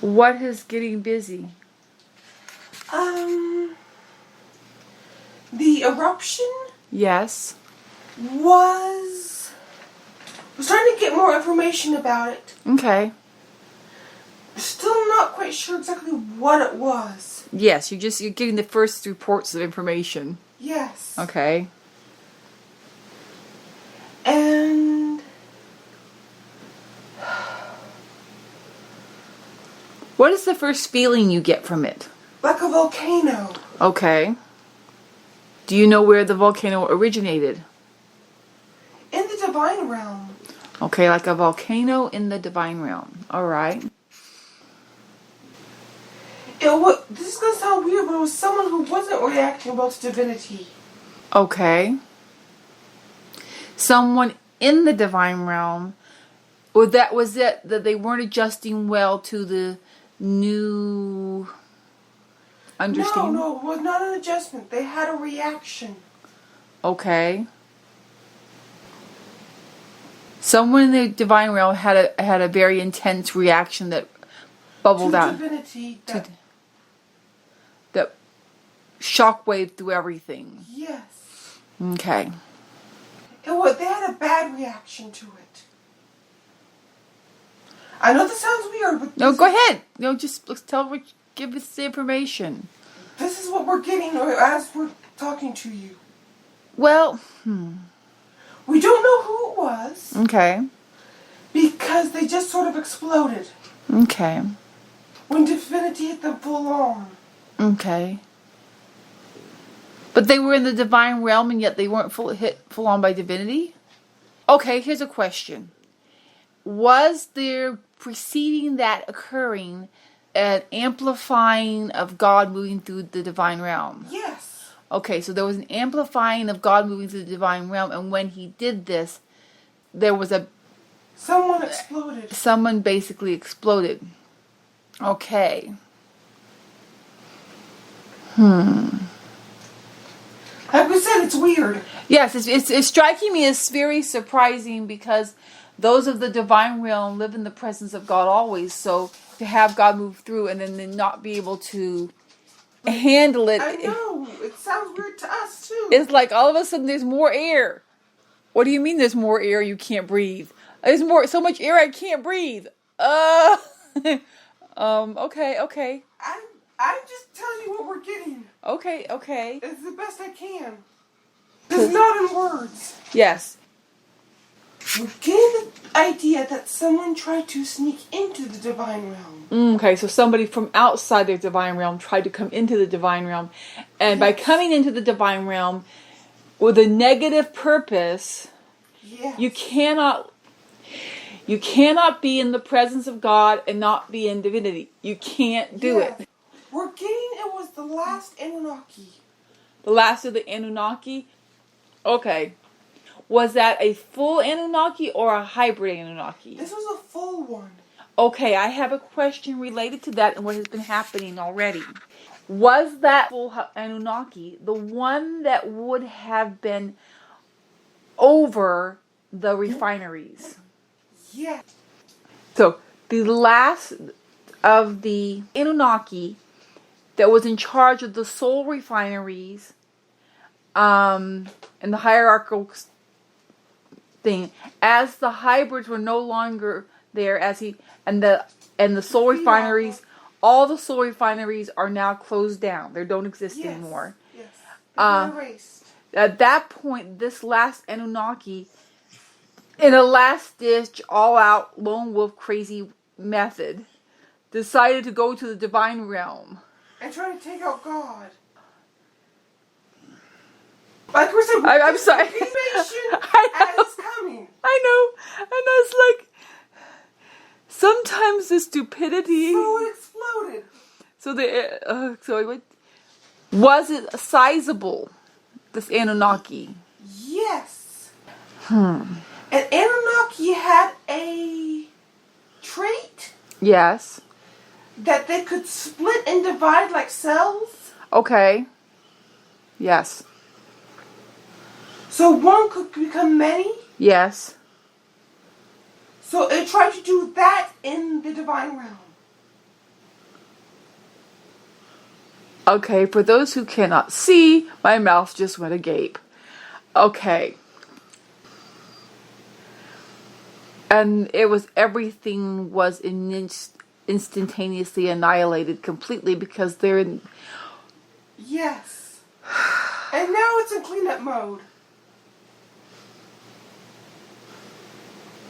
What is getting busy? The eruption Yes. was trying to get more information about it. Okay. Still not quite sure exactly what it was. Yes, you're getting the first reports of information. Yes. Okay. And What is the first feeling you get from it? like a volcano. Okay. Do you know where the volcano originated? In the divine realm. Okay, like a volcano in the divine realm. All right. This is going to sound weird, but it was someone who wasn't reacting well to divinity. Okay. Someone in the divine realm, or that was it, that they weren't adjusting well to the new understanding? No, it was not an adjustment. They had a reaction. Okay. Someone in the divine realm had a very intense reaction that bubbled out. Divinity. That shockwave through everything. Yes. Okay. They had a bad reaction to it. I know this sounds weird, but No, go ahead. No, just let's give us the information. this is what we're getting as we're talking to you. Well, We don't know who it was okay. because they just sort of exploded Okay. when divinity hit them full on. Okay. But they were in the divine realm and yet they weren't hit full on by divinity? Okay, here's a question. Was there preceding that occurring an amplifying of God moving through the divine realm? Yes. Okay, so there was an amplifying of God moving through the divine realm, and when he did this, there was Someone exploded. someone basically exploded. Okay. Like we said, it's weird. Yes, it's striking me as very surprising because those of the divine realm live in the presence of God always. So to have God move through and then not be able to handle it. I know. It sounds weird to us, too. It's like all of a sudden there's more air. What do you mean there's more air you can't breathe? There's so much air I can't breathe. Okay. I'm just telling you what we're getting. Okay. It's the best I can. It's not in words. Yes. We're getting the idea that someone tried to sneak into the divine realm. Okay, so somebody from outside the divine realm tried to come into the divine realm. And by coming into the divine realm with a negative purpose, you cannot be in the presence of God and not be in divinity. You can't do it. We're getting it was the last Annunaki. The last of the Annunaki? Okay. Was that a full Annunaki or a hybrid Annunaki? This was a full one. Okay, I have a question related to that and what has been happening already. Was that full Annunaki the one that would have been over the refineries? Yes. So, the last of the Annunaki that was in charge of the soul refineries and the hierarchical thing, as the hybrids were no longer there, and the soul refineries, all the soul refineries are now closed down. They don't exist anymore. Yes. They've been erased. At that point, this last Anunnaki, in a last-ditch, all-out, lone wolf crazy method, decided to go to the divine realm. And try to take out God. Like we said, I'm sorry. As it's coming. I know. And I was like, sometimes the stupidity. So it exploded. Was it sizable, this Anunnaki? Yes. And Anunnaki had a trait. Yes. That they could split and divide like cells. Okay. Yes. So one could become many. Yes. So it tried to do that in the divine realm. Okay, for those who cannot see, my mouth just went agape. Okay. And everything was instantaneously annihilated completely because they're in... Yes. And now it's in cleanup mode.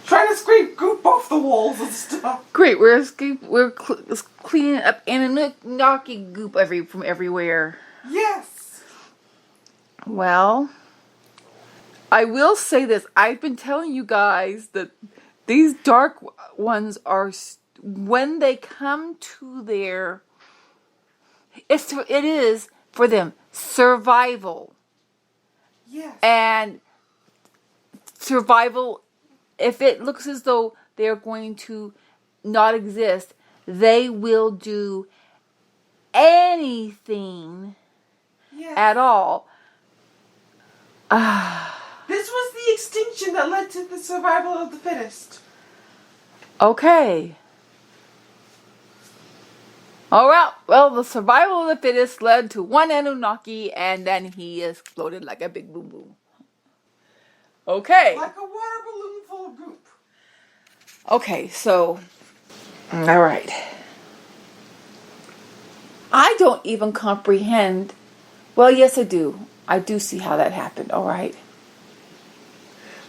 Trying to scrape goop off the walls and stuff. Great, we're cleaning up Annunaki goop from everywhere. Yes. Well, I will say this. I've been telling you guys that these dark ones are, when they come to their... It is for them survival. Yes. And survival, if it looks as though they're going to not exist, they will do anything at all. This was the extinction that led to the survival of the fittest. Okay. Oh, well, the survival of the fittest led to one Anunnaki, and then he exploded like a big boom boom. Okay. Like a water balloon full of goop. Okay, so, all right. I don't even comprehend. Well, yes, I do. I do see how that happened, all right.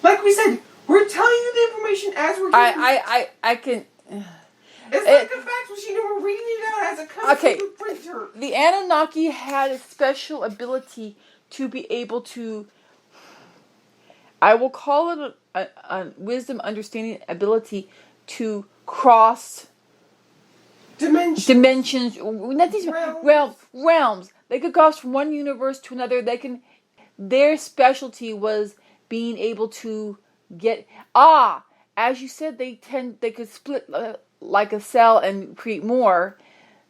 Like we said, we're telling you the information as we're getting it. I can... It's like a fax machine and we're reading it out as it comes through the printer. The Anunnaki had a special ability to be able to... I will call it a wisdom, understanding ability to cross... Dimensions. Realms. They could cross from one universe to another. Their specialty was being able to get... as you said, they could split like a cell and create more.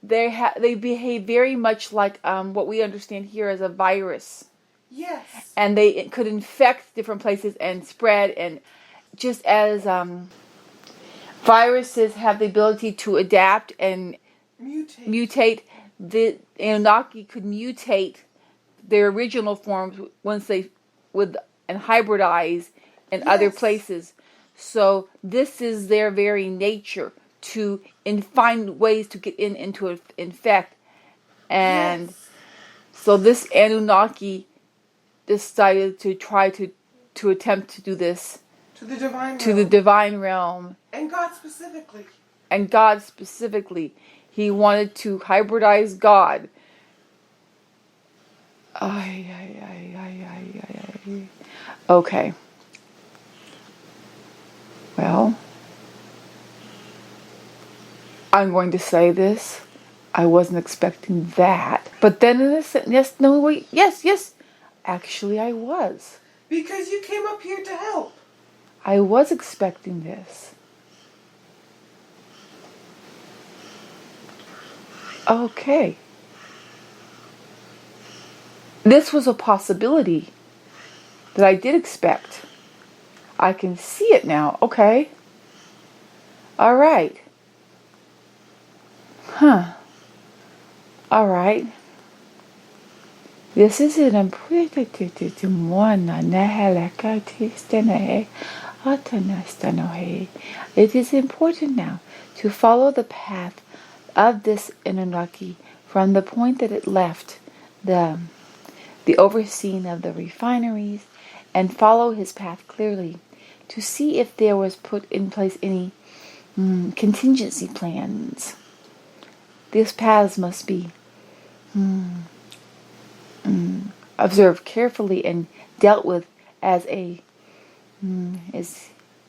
They behave very much like what we understand here as a virus. Yes. And they could infect different places and spread, and just as viruses have the ability to adapt and mutate, the Anunnaki could mutate their original forms once they would and hybridize in other places. So this is their very nature to find ways to get into infect. And so this Anunnaki decided to try to attempt to do this to the divine realm. And God specifically. He wanted to hybridize God. Okay. Well, I'm going to say this. I wasn't expecting that. But then in a sense, yes. Actually, I was. Because you came up here to help. I was expecting this. Okay. This was a possibility that I did expect. I can see it now. Okay. All right. All right. This is an important. It is important now to follow the path of this Annunaki from the point that it left the overseeing of the refineries, and follow his path clearly to see if there was put in place any contingency plans. These paths must be observed carefully and dealt with as a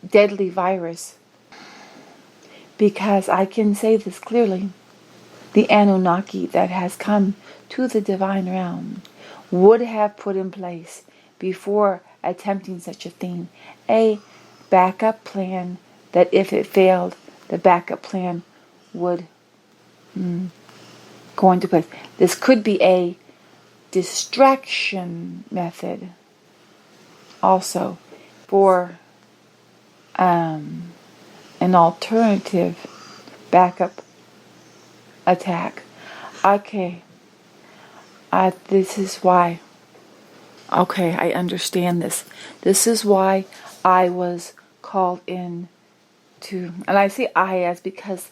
deadly virus. Because I can say this clearly, the Anunnaki that has come to the divine realm would have put in place, before attempting such a thing, a backup plan that if it failed, the backup plan would go into place. This could be a distraction method also for an alternative backup attack. Okay. This is why. Okay, I understand this. This is why I was called in to, and I say I as because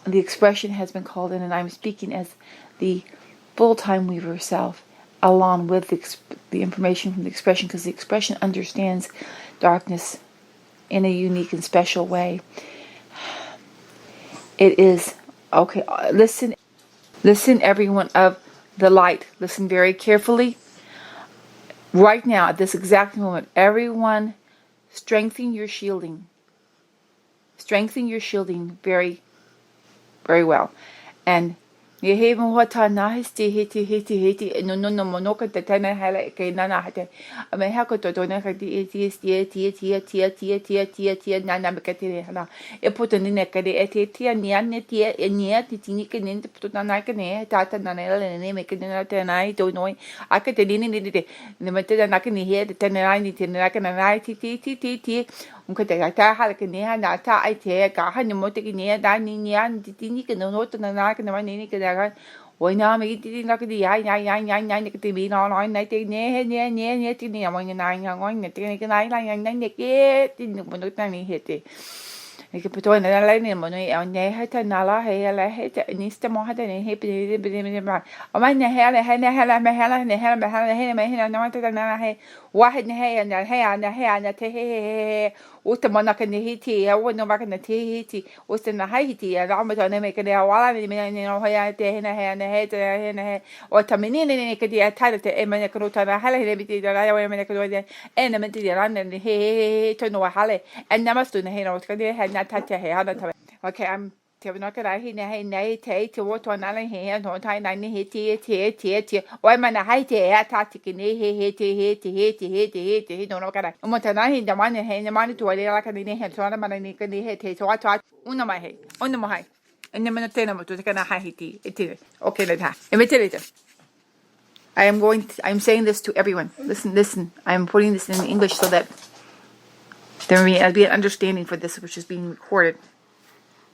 the expression has been called in, and I'm speaking as the full-time weaver self, along with the information from the expression, because the expression understands darkness in a unique and special way. It is, okay, listen everyone of the light. Listen very carefully. Right now, at this exact moment, everyone, strengthen your shielding. Strengthen your shielding very, very well. And no monoka te tana hala ke nana hate. Ame hako to dona ka di tia nana mekate hala. E puto nine ka di tia niane tia nia titini ke ninte puto nana ka ne tata nana ela ne me ke nana te nai do noi. Aka te nini ni de. Ne mate na ka ni he te nana ni te nana ka nana ti. Unka te ta hala ke ne na ta ai te ka ha ni mo te ke ne da ni nian titini ke no to nana ka na ni ke da. Ôi na mi ti na cái gì ai cái bị nó nói này ti nhé ti này mọi người này ngon này ti cái này là này kia ti một cái này hết thì cái tôi này lấy này mọi người ở nhà hết thân nào là hay là hết ní stem hết này hết bị mà ở mấy nhà hay là nói tới là hay واحد نهاية نهاية تهي وتمنى كن هيتي أول نوع كن تهيتي وستنا هيتي العمر أنا ما كده ولا من هي هنا وتمنين كده أتحدث إما يكونوا ترى هلا هنا بتي لا ولا من يكونوا أنا من تدي لان هي تنو هلا أنا ما استنى هنا وتكده هنا تاتي هذا تمام okay I'm تبنا كده هنا هنا تي توتو أنا هنا نوتاي ناني هي تي وما هاي تي تاتي كني هي نو كده وما تناهي دمانه هي دمانه توالي لا كني هي سوانا ما ني كني هي تي توات una ما هي إن من التنا متو كنا هاي تي okay لها إمتى I'm saying this to everyone. Listen. I'm putting this in English so that there will be an understanding for this, which is being recorded.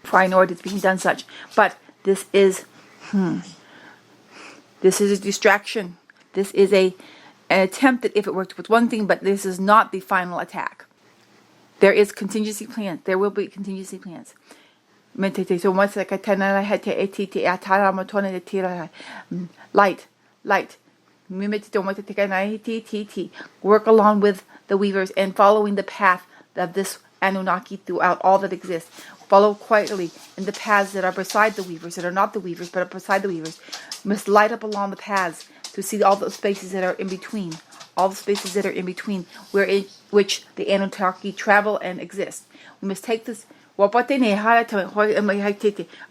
For I know it is being done such. But this is a distraction. This is an attempt that if it worked with one thing, but this is not the final attack. There is contingency plans. There will be contingency plans. Light. Work along with the weavers and following the path of this Annunaki throughout all that exists. Follow quietly in the paths that are beside the weavers, that are not the weavers, but are beside the weavers. You must light up along the paths to see all the spaces that are in between. All the spaces that are in between, which the Annunaki travel and exist. We must take this.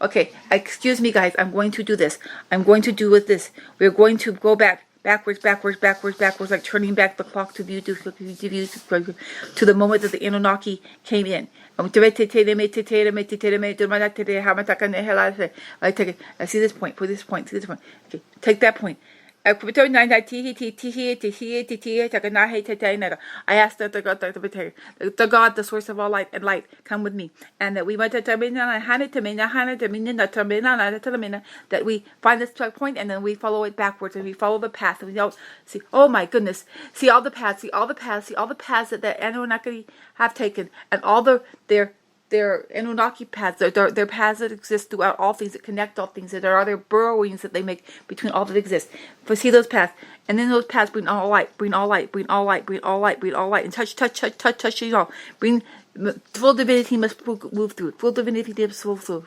Okay, excuse me guys, I'm going to do this. I'm going to do with this. We're going to go backwards, like turning back the clock to the moment that the Annunaki came in. I see this point. Okay, take that point. I asked the God, the source of all light and light, come with me, and that we went that we find this point, and then we follow it backwards, and we follow the path, and we don't see. Oh my goodness! See all the paths that the Anunnaki have taken, and all their Anunnaki paths, their paths that exist throughout all things, that connect all things, that are their burrowings that they make between all that exists. But see those paths, and then those paths bring all light, and touch it all. Bring full divinity must move through. Full divinity must flow through.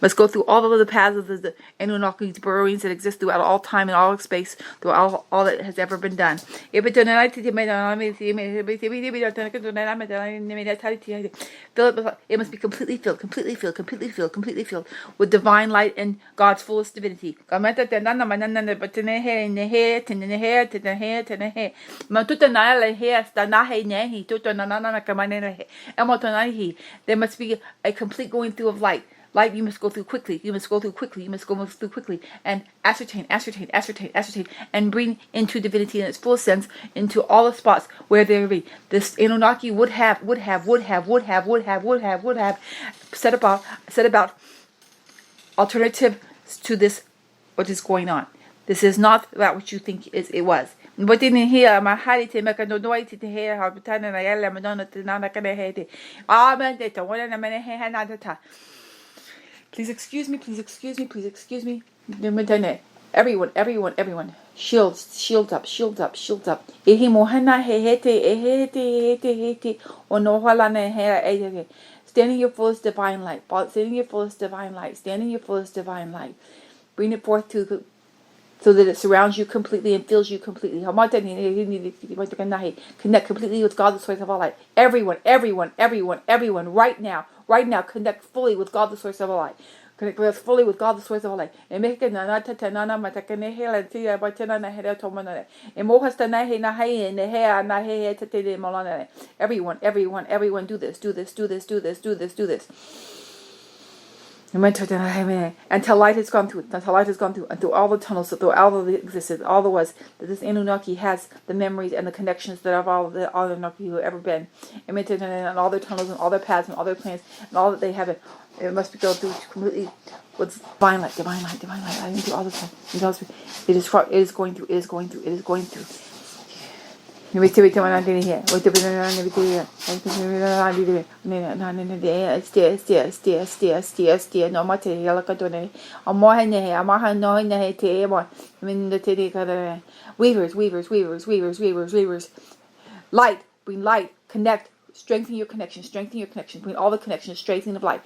Must go through all of the paths of the Anunnaki's burrowings that exist throughout all time and all space, throughout all that has ever been done. It must be completely filled with divine light and God's fullest divinity. There must be a complete going through of light. Light you must go through quickly. And ascertain, and bring into divinity in its full sense into all the spots where there be. This Anunnaki would have set about alternative to this, what is going on. This is not that what you think it was. But in here, my hali te meka no noi te he ha butana na yala madonna te nana kana he te. Amen te wana na mene he na ta. Please excuse me, please excuse me, please excuse me. Everyone. Shields up. Ehi mohana he te. Ono hala na he. Stand in your fullest divine light. Stand in your fullest divine light. Stand in your fullest divine light. Bring it forth so that it surrounds you completely and fills you completely. Connect completely with God, the source of all light. Everyone, right now, connect fully with God, the source of all light. Connect fully with God, the source of all light. And make it everyone, do this. Until light has gone through, until all the tunnels, through all of the existence, all the was, that this Annunaki has the memories and the connections that of all the Annunaki who have ever been, and all their tunnels and all their paths and all their plans and all that they have. It must be go through completely with divine light. I need to all the time. It is going through. Steer. No matter Yalakadone. Weavers. Light, bring light, connect, strengthen your connection, bring all the connections, strengthening of light,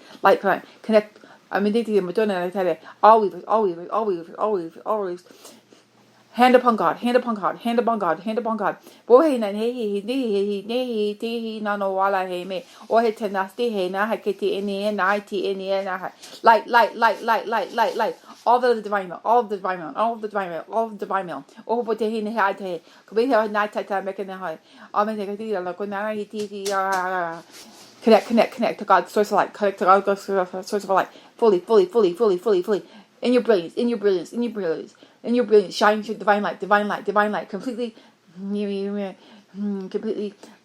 connect. All weavers. Hand upon God. Bohe na he na no wala he me. Ohe tenasti he na haketi eni na iti eni na. Light. All the divine mail. Oh, but he na ha te. Kubi ha na ta mekene ha. Amen te kati la ko na iti connect to God, source of light. Connect to God, source of light. Fully. In your brilliance. Shine your divine light. Completely,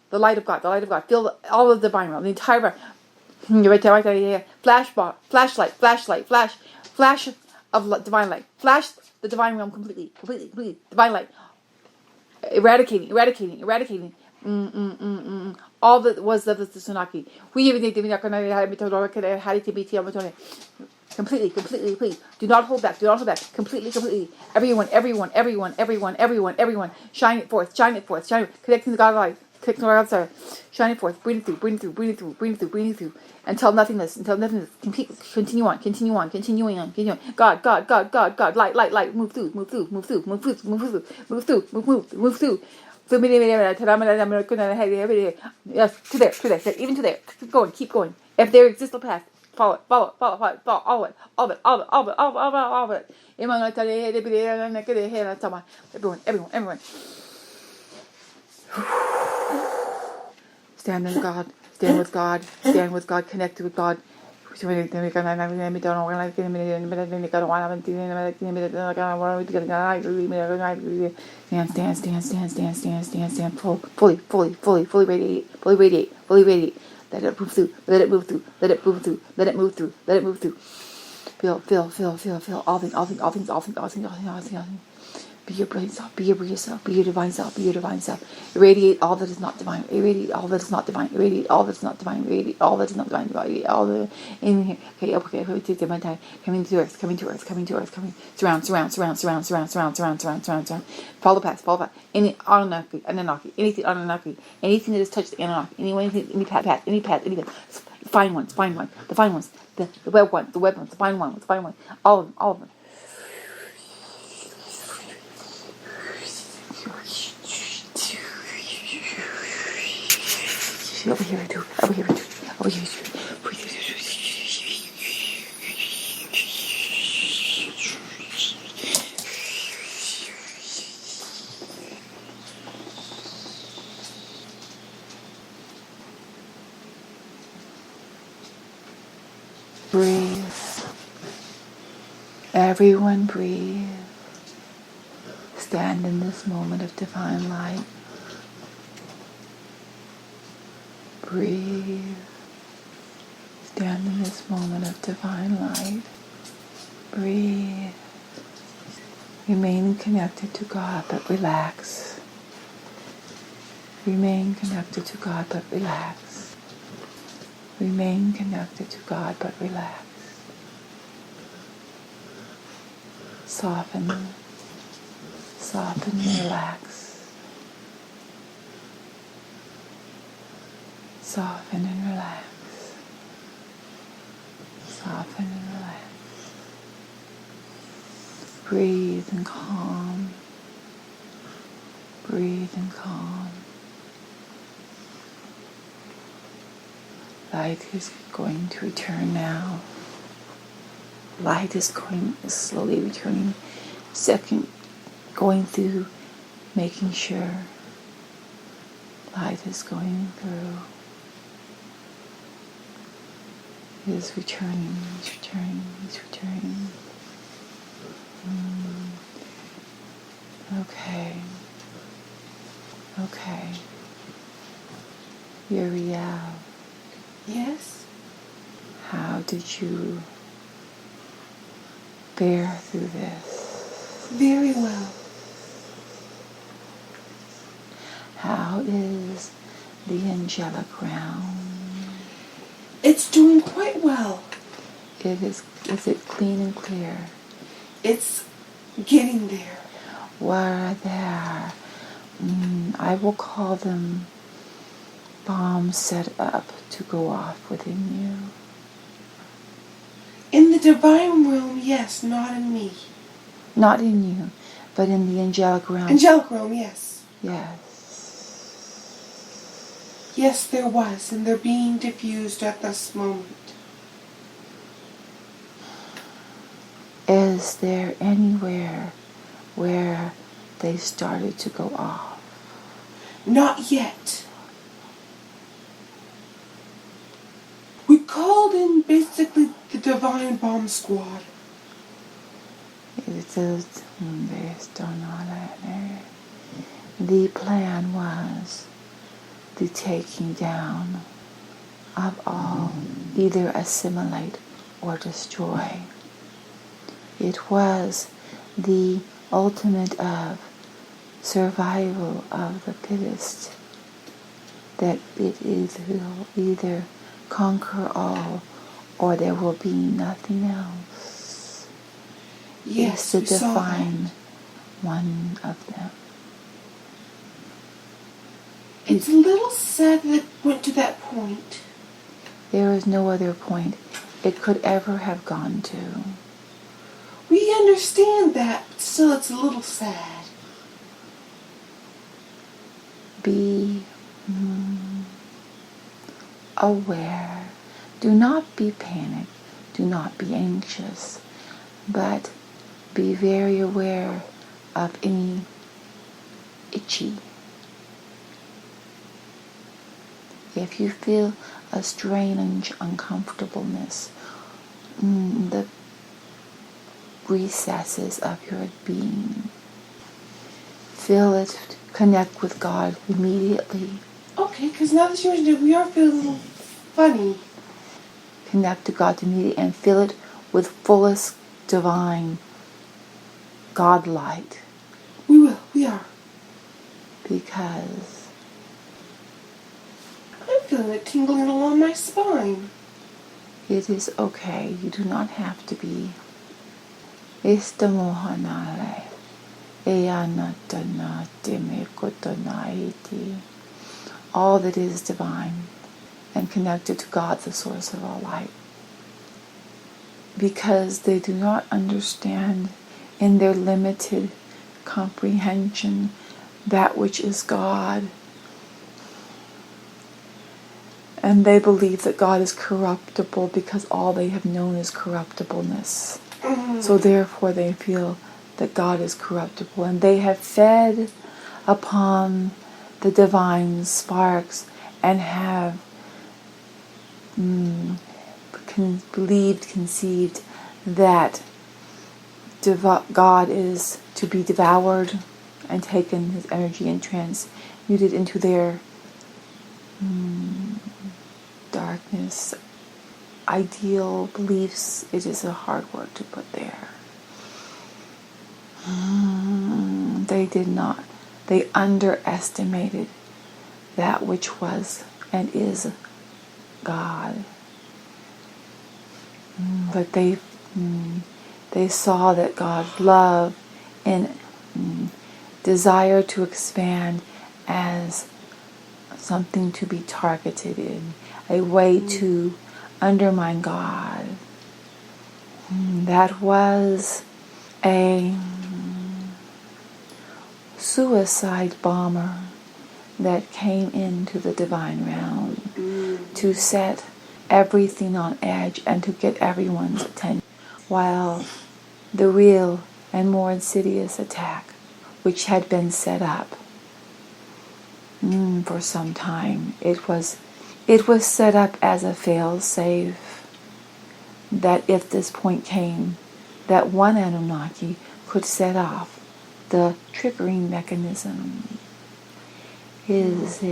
the light of God. Feel all of the divine realm, the entire. Right there. Flashlight. Flash of divine light. Flash the divine realm completely. Divine light. Eradicating. All that was of the Tsunaki. We even did completely. Do not hold back. Completely. Everyone. Shine it forth. Connecting to God's light. Shine it forth. Bring it through. Until nothingness. Continue on. God. Light. Move through. Yes, to there. Even to there. Keep going. If there exists a path, follow it. All of it. Everyone. Stand in God. Stand with God. Connect with God. Stand. Fully radiate. Let it move through. Feel all things. Be your brilliant self. Be your divine self. Irradiate all that is not divine. Irradiate all that is not divine. In here. Okay. Coming to earth. Surround. Follow path. Any Annunaki. Anything Annunaki. Anything that has touched the Annunaki. Any path. Fine ones. The fine ones. The web ones. The fine ones. All of them. Over here too. Breathe. Everyone breathe. Stand in this moment of divine light. Breathe. Stand in this moment of divine light. Breathe. Remain connected to God, but relax. Remain connected to God, but relax. Remain connected to God, but relax. Soften. Soften and relax. Soften and relax. Soften and relax. Breathe and calm. Breathe and calm. Light is going to return now. Light is slowly returning. Second, going through, making sure light is going through. It is returning, it's returning, it's returning. Okay. Okay. Uriel, Yes? how did you bear through this? Very well. How is the angelic realm? It's doing quite well. Is it clean and clear? It's getting there. Were there, I will call them bombs set up to go off within you? In the divine realm, yes, not in me. Not in you, but in the angelic realm. Angelic realm, yes. Yes. Yes, there was, and they're being diffused at this moment. Is there anywhere where they started to go off? Not yet. We called in basically the divine bomb squad. It is based on all that area. The plan was the taking down of all, either assimilate or destroy. It was the ultimate of survival of the fittest, that it will either conquer all or there will be nothing else. Yes, It's we to saw define that. one of them. It's a little sad that it went to that point. There is no other point it could ever have gone to. We understand that, but still it's a little sad. Be aware. Do not be panicked. Do not be anxious. But be very aware of any itchy. If you feel a strange uncomfortableness in the recesses of your being, feel it, connect with God immediately. Okay, because now that you mentioned it, we are feeling a little funny. Connect to God immediately and feel it with fullest divine God light. We will, we are. Because I'm feeling it tingling along my spine. it is okay. You do not have to be. All that is divine and connected to God, the source of all light. Because they do not understand in their limited comprehension that which is God. And they believe that God is corruptible because all they have known is corruptibleness. So therefore they feel that God is corruptible. And they have fed upon the divine sparks and have conceived that God is to be devoured and taken, his energy, and transmuted into their darkness ideal beliefs, it is a hard word to put there. They did not. They underestimated that which was and is God. But they saw that God's love and desire to expand as something to be targeted in, a way to undermine God. That was a suicide bomber that came into the divine realm to set everything on edge and to get everyone's attention, while the real and more insidious attack, which had been set up for some time, it was set up as a fail-safe, that if this point came, that one Anunnaki could set off the triggering mechanism. His.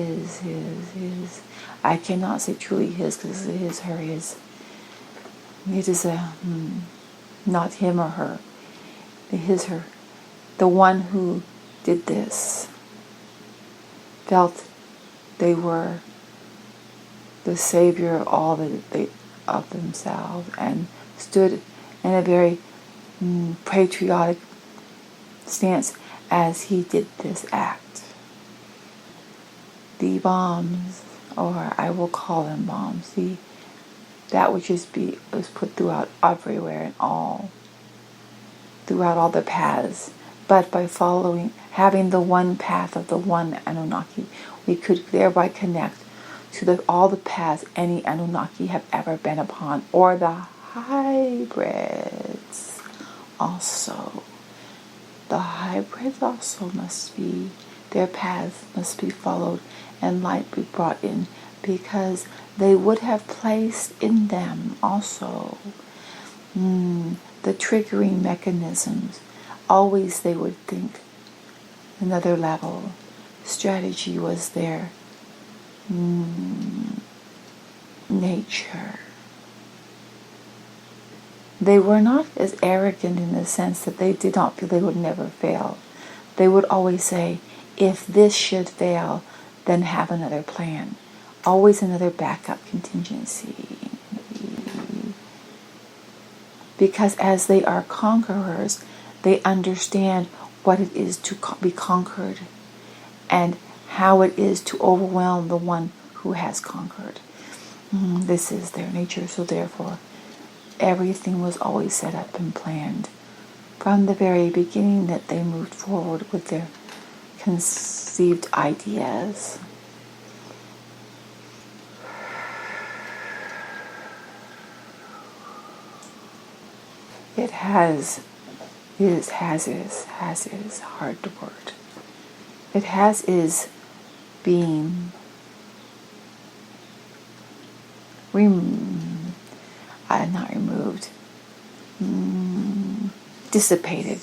I cannot say truly his, because it is her, his. It is not him or her. His, her. The one who did this felt they were the savior of all of themselves, and stood in a very patriotic stance as he did this act. The bombs, or I will call them bombs, that which was put throughout everywhere and throughout all the paths. But by having the one path of the one Anunnaki, we could thereby connect to all the paths any Anunnaki have ever been upon, or the hybrids also. The hybrids also their paths must be followed and light be brought in, because they would have placed in them also the triggering mechanisms. Always they would think another level. Strategy was their nature. They were not as arrogant in the sense that they did not feel they would never fail. They would always say, if this should fail, then have another plan. Always another backup contingency. Because as they are conquerors, they understand what it is to be conquered and how it is to overwhelm the one who has conquered. This is their nature, so therefore everything was always set up and planned from the very beginning that they moved forward with their conceived ideas. It has is hard word. It is being not removed, dissipated